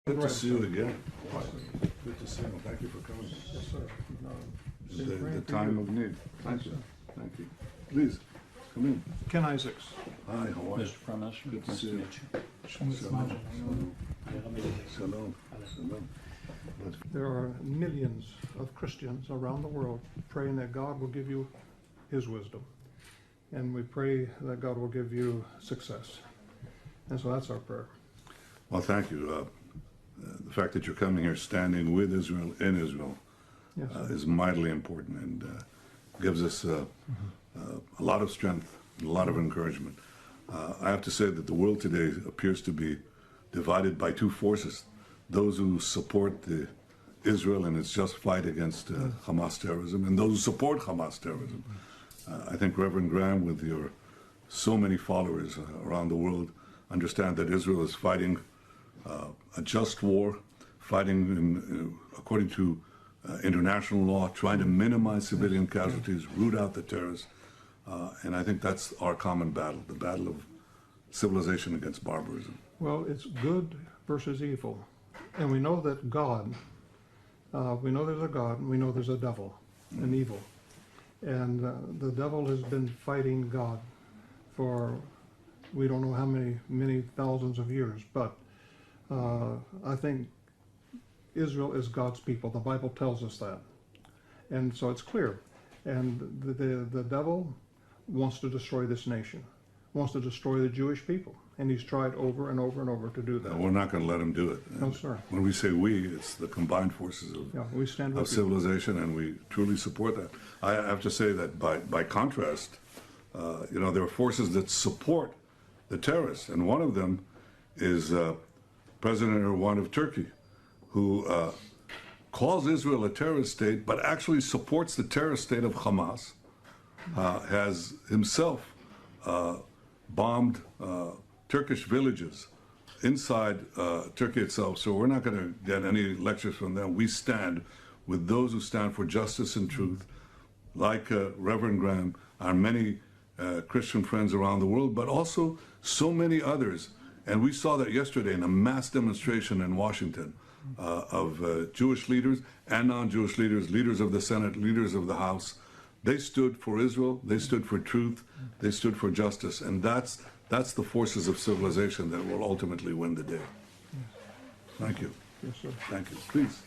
Good to see you again. Good to see you. Thank you for coming. Yes, sir. The time of need. Thank you. Thank you. Please, come in. Ken Isaacs. Hi, how are you? Mr. Pranash, Good to nice see to you. meet you. Shalom. Shalom. Shalom. There are millions of Christians around the world praying that God will give you His wisdom. And we pray that God will give you success. And so that's our prayer. Well, thank you. The fact that you're coming here standing with Israel, in Israel, Yes, sir. is mightily important and gives us a lot of strength and a lot of encouragement. I have to say that the world today appears to be divided by two forces. Those who support Israel in its just fight against Hamas terrorism, and those who support Hamas terrorism. I think Reverend Graham, with your so many followers around the world, understand that Israel is fighting a just war, fighting according to international law, trying to minimize civilian casualties, root out the terrorists. And I think that's our common battle, the battle of civilization against barbarism. Well, it's good versus evil. And we know that God, we know there's a God, and we know there's a devil, an evil. And the devil has been fighting God for we don't know how many thousands of years. But I think Israel is God's people. The Bible tells us that. And so it's clear. And the devil wants to destroy this nation, wants to destroy the Jewish people. And he's tried over and over and over to do that. We're not going to let him do it. No, sir. When we say we, it's the combined forces We stand of with you. civilization, and we truly support that. I have to say that by contrast, there are forces that support the terrorists, and one of them is President Erdogan of Turkey, who calls Israel a terrorist state, but actually supports the terrorist state of Hamas, has himself bombed Turkish villages inside Turkey itself. So we're not going to get any lectures from them. We stand with those who stand for justice and truth, like Reverend Graham, our many Christian friends around the world, but also so many others. And we saw that yesterday in a mass demonstration in Washington of Jewish leaders and non-Jewish leaders, leaders of the Senate, leaders of the House. They stood for Israel, they stood for truth, they stood for justice, and that's the forces of civilization that will ultimately win the day. Thank you. Yes, sir. Thank you. Please.